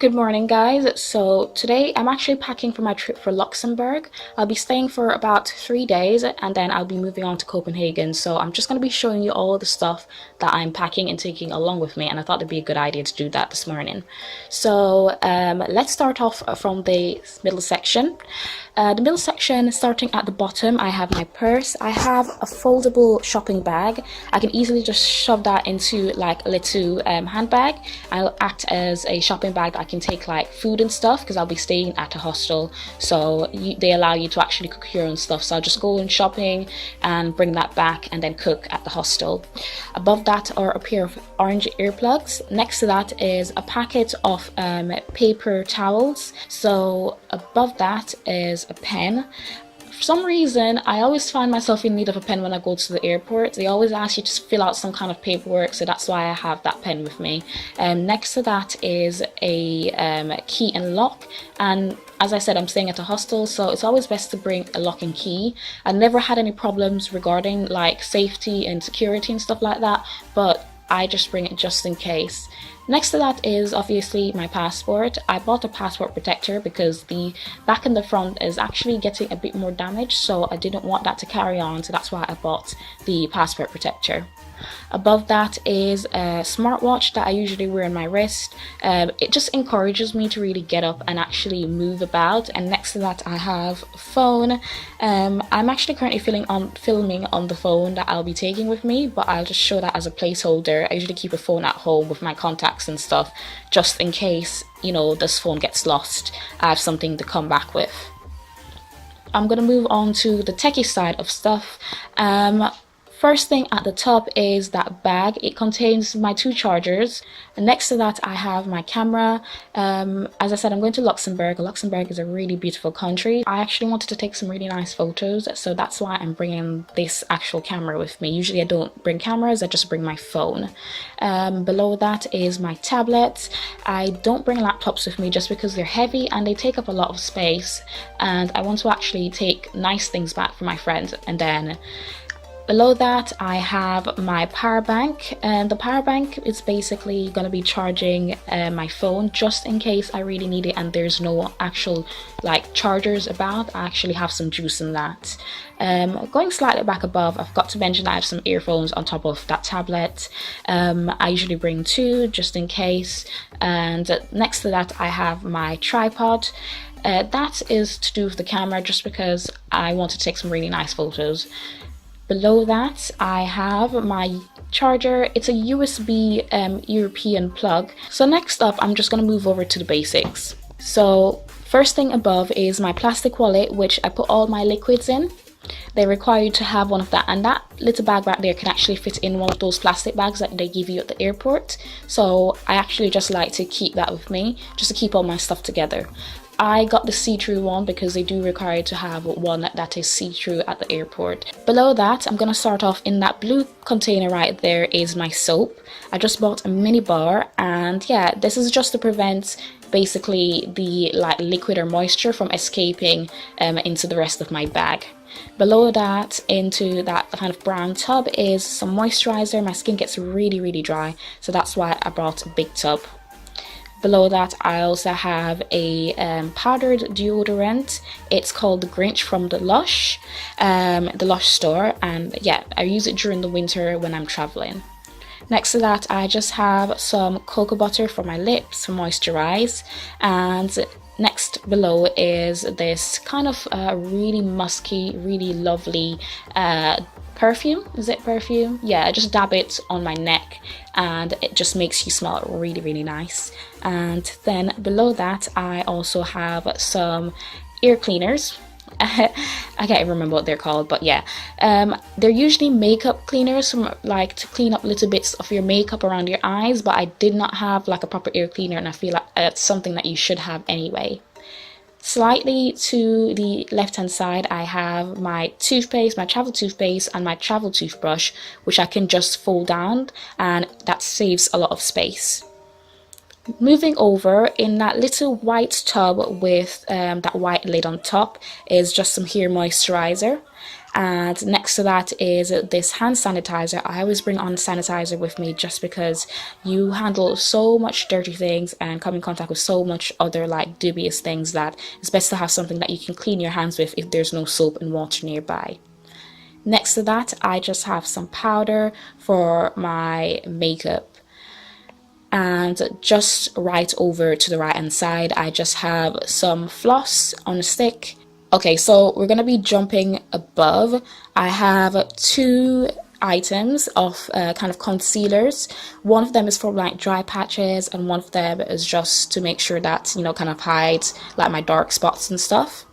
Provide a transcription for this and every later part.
Good morning, guys. So today I'm actually packing for my trip for Luxembourg. I'll be staying for about 3 days and then I'll be moving on to Copenhagen. So I'm just going to be showing you all the stuff that I'm packing and taking along with me, and I thought it'd be a good idea to do that this morning. So let's start off from the middle section. The middle section, starting at the bottom, I have my purse. I have a foldable shopping bag. I can easily just shove that into like a little handbag. I'll act as a shopping bag that I can take like food and stuff because I'll be staying at a hostel. So they allow you to actually cook your own stuff. So I'll just go in shopping and bring that back and then cook at the hostel. Above that are a pair of orange earplugs. Next to that is a packet of paper towels. So above that is a pen. For some reason, I always find myself in need of a pen when I go to the airport. They always ask you to fill out some kind of paperwork, so that's why I have that pen with me. Next to that is a key and lock, and as I said, I'm staying at a hostel, so it's always best to bring a lock and key. I never had any problems regarding like safety and security and stuff like that, but I just bring it just in case. Next to that is obviously my passport. I bought a passport protector because the back and the front is actually getting a bit more damaged, so I didn't want that to carry on, so that's why I bought the passport protector. Above that is a smartwatch that I usually wear on my wrist. It just encourages me to really get up and actually move about. And next to that I have a phone. I'm actually currently filming on the phone that I'll be taking with me, but I'll just show that as a placeholder. I usually keep a phone at home with my contacts and stuff, just in case, you know, this phone gets lost. I have something to come back with. I'm gonna move on to the techie side of stuff. First thing at the top is that bag. It contains my 2 chargers, and next to that I have my camera. As I said, I'm going to Luxembourg. Luxembourg is a really beautiful country. I actually wanted to take some really nice photos, so that's why I'm bringing this actual camera with me. Usually I don't bring cameras, I just bring my phone. Below that is my tablet. I don't bring laptops with me just because they're heavy and they take up a lot of space, and I want to actually take nice things back for my friends. And then below that I have my power bank, and the power bank is basically going to be charging my phone just in case I really need it and there's no actual like chargers about. I actually have some juice in that. Going slightly back above, I've got to mention that I have some earphones on top of that tablet. I usually bring 2 just in case, and next to that I have my tripod. That is to do with the camera just because I want to take some really nice photos. Below that I have my charger. It's a USB European plug. So next up I'm just going to move over to the basics. So first thing above is my plastic wallet, which I put all my liquids in. They require you to have one of that, and that little bag back there can actually fit in one of those plastic bags that they give you at the airport. So I actually just like to keep that with me just to keep all my stuff together. I got the see-through one because they do require you to have one that is see-through at the airport. Below that, I'm gonna start off in that blue container right there is my soap. I just bought a mini bar, and yeah, this is just to prevent basically the like liquid or moisture from escaping into the rest of my bag. Below that, into that kind of brown tub, is some moisturizer. My skin gets really dry, so that's why I brought a big tub. Below that I also have a powdered deodorant. It's called the Grinch from the Lush store, and yeah, I use it during the winter when I'm traveling. Next to that I just have some cocoa butter for my lips to moisturize, and next below is this kind of really musky, really lovely perfume. Is it perfume? Yeah, I just dab it on my neck and it just makes you smell really nice. And then below that I also have some ear cleaners. I can't remember what they're called, but yeah, they're usually makeup cleaners, from like to clean up little bits of your makeup around your eyes, but I did not have like a proper ear cleaner, and I feel like it's something that you should have anyway. Slightly to the left hand side I have my toothpaste, my travel toothpaste, and my travel toothbrush, which I can just fold down, and that saves a lot of space. Moving over, in that little white tub with that white lid on top is just some hair moisturizer. And next to that is this hand sanitizer. I always bring on sanitizer with me just because you handle so much dirty things and come in contact with so much other like dubious things that it's best to have something that you can clean your hands with if there's no soap and water nearby. Next to that, I just have some powder for my makeup. And just right over to the right hand side, I just have some floss on a stick. Okay, so we're gonna be jumping above. I have two items of kind of concealers. One of them is for like dry patches, and one of them is just to make sure that, you know, kind of hides like my dark spots and stuff.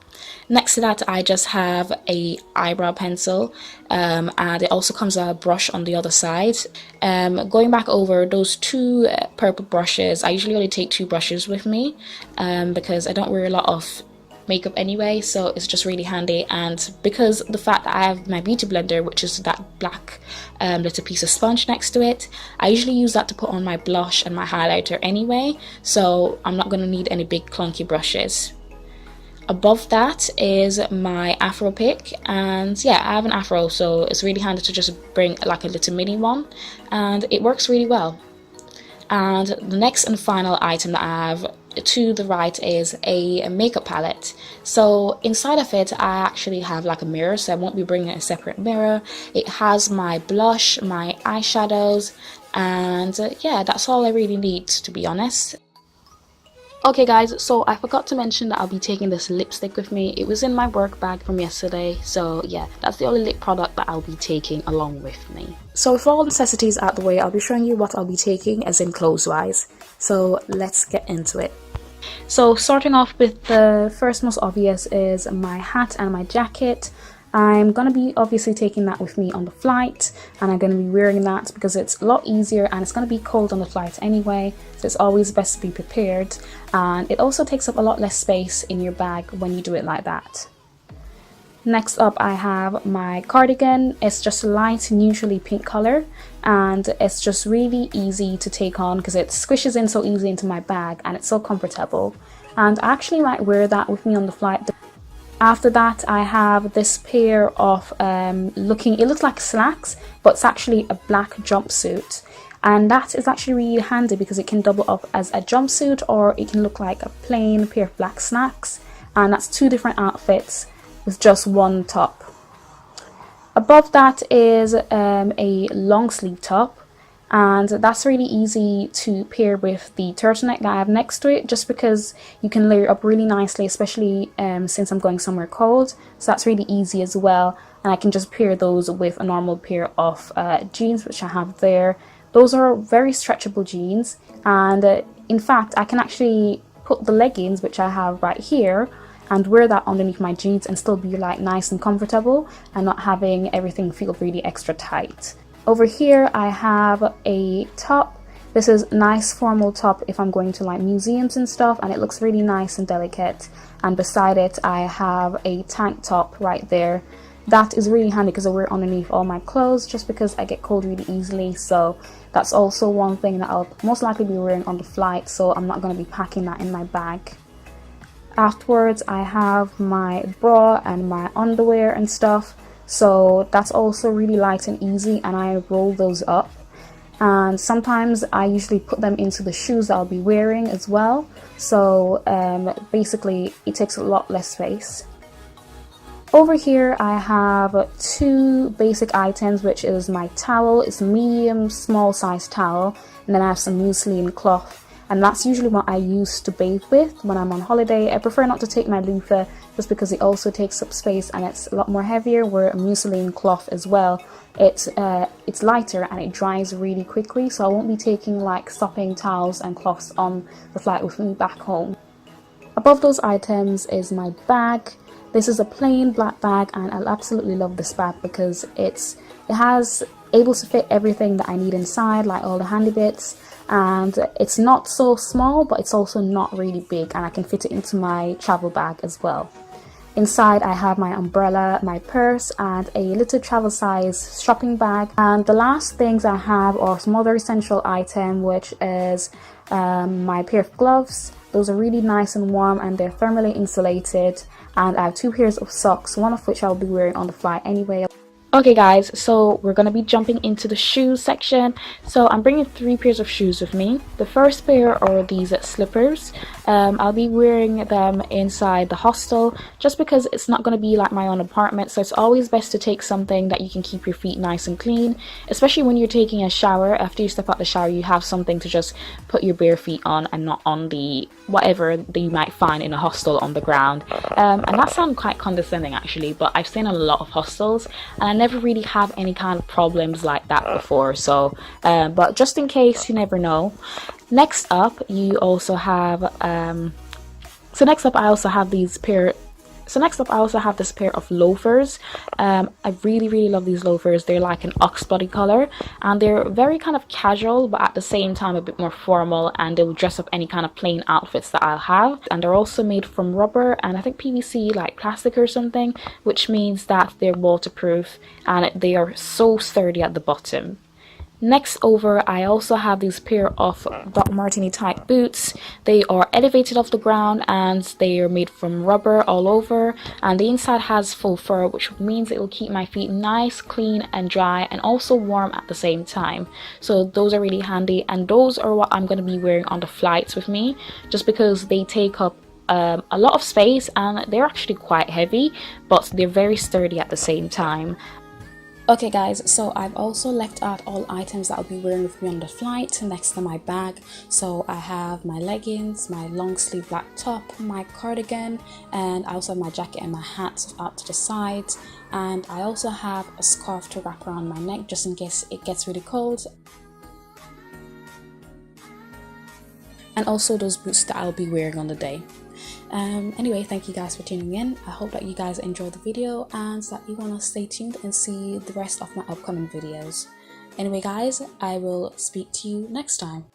Next to that, I just have a eyebrow pencil, and it also comes with a brush on the other side. Going back over those two purple brushes, I usually only take two brushes with me because I don't wear a lot of makeup anyway, so it's just really handy. And because the fact that I have my beauty blender, which is that black little piece of sponge next to it, I usually use that to put on my blush and my highlighter anyway, so I'm not going to need any big clunky brushes. Above that is my afro pick, and yeah, I have an afro, so it's really handy to just bring like a little mini one, and it works really well. And the next and final item that I have to the right is a makeup palette. So inside of it, I actually have like a mirror, so I won't be bringing a separate mirror. It has my blush, my eyeshadows, and yeah, that's all I really need, to be honest. Okay guys, so I forgot to mention that I'll be taking this lipstick with me. It was in my work bag from yesterday, so yeah, that's the only lip product that I'll be taking along with me. So with all necessities out the way, I'll be showing you what I'll be taking as in clothes wise. So let's get into it. So starting off with the first most obvious is my hat and my jacket. I'm going to be obviously taking that with me on the flight, and I'm going to be wearing that because it's a lot easier and it's going to be cold on the flight anyway, so it's always best to be prepared, and it also takes up a lot less space in your bag when you do it like that. Next up, I have my cardigan. It's just a light neutrally pink color, and it's just really easy to take on because it squishes in so easily into my bag and it's so comfortable, and I actually might wear that with me on the flight. After that, I have this pair of it looks like slacks, but it's actually a black jumpsuit, and that is actually really handy because it can double up as a jumpsuit, or it can look like a plain pair of black slacks, and that's two different outfits with just one top. Above that is a long sleeve top, and that's really easy to pair with the turtleneck that I have next to it, just because you can layer up really nicely, especially since I'm going somewhere cold, so that's really easy as well. And I can just pair those with a normal pair of jeans, which I have there. Those are very stretchable jeans, and in fact I can actually put the leggings, which I have right here, and wear that underneath my jeans and still be like nice and comfortable and not having everything feel really extra tight. Over here I have a top. This is a nice formal top if I'm going to like museums and stuff, and it looks really nice and delicate. And beside it I have a tank top right there. That is really handy because I wear it underneath all my clothes just because I get cold really easily, so that's also one thing that I'll most likely be wearing on the flight, so I'm not going to be packing that in my bag. Afterwards I have my bra and my underwear and stuff, so that's also really light and easy, and I roll those up, and sometimes I usually put them into the shoes that I'll be wearing as well, so basically it takes a lot less space. Over here I have two basic items, which is my towel. It's a medium small size towel, and then I have some muslin cloth, and that's usually what I use to bathe with when I'm on holiday. I prefer not to take my loofah just because it also takes up space and it's a lot more heavier, where a muslin cloth as well, it's lighter and it dries really quickly, so I won't be taking like sopping towels and cloths on the flight with me back home. Above those items is my bag. This is a plain black bag, and I absolutely love this bag because it has able to fit everything that I need inside, like all the handy bits, and it's not so small but it's also not really big, and I can fit it into my travel bag as well. Inside I have my umbrella, my purse, and a little travel size shopping bag. And the last things I have are some other essential item, which is my pair of gloves. Those are really nice and warm and they're thermally insulated. And I have 2 pairs of socks, one of which I'll be wearing on the flight anyway. Okay guys, so we're gonna be jumping into the shoes section. So I'm bringing 3 pairs of shoes with me. The first pair are these slippers. I'll be wearing them inside the hostel just because it's not going to be like my own apartment, so it's always best to take something that you can keep your feet nice and clean, especially when you're taking a shower. After you step out the shower, you have something to just put your bare feet on and not on the whatever that you might find in a hostel on the ground. And that sounds quite condescending actually, but I've seen a lot of hostels and I never really have any kind of problems like that before, so but just in case, you never know. Next up, you also have next up I also have this pair of loafers. I really love these loafers. They're like an ox body color and they're very kind of casual, but at the same time a bit more formal, and they'll dress up any kind of plain outfits that I'll have. And they're also made from rubber and I think PVC, like plastic or something, which means that they're waterproof and they are so sturdy at the bottom. Next over, I also have these pair of Doc Martini type boots. They are elevated off the ground and they are made from rubber all over, and the inside has faux fur, which means it will keep my feet nice, clean and dry and also warm at the same time. So those are really handy, and those are what I'm going to be wearing on the flights with me, just because they take up a lot of space and they're actually quite heavy, but they're very sturdy at the same time. Okay guys, so I've also left out all items that I'll be wearing with me on the flight next to my bag. So I have my leggings, my long sleeve black top, my cardigan, and I also have my jacket and my hat out to the sides. And I also have a scarf to wrap around my neck just in case it gets really cold. And also those boots that I'll be wearing on the day. Anyway, thank you guys for tuning in. I hope that you guys enjoyed the video and that you want to stay tuned and see the rest of my upcoming videos. Anyway guys, I will speak to you next time.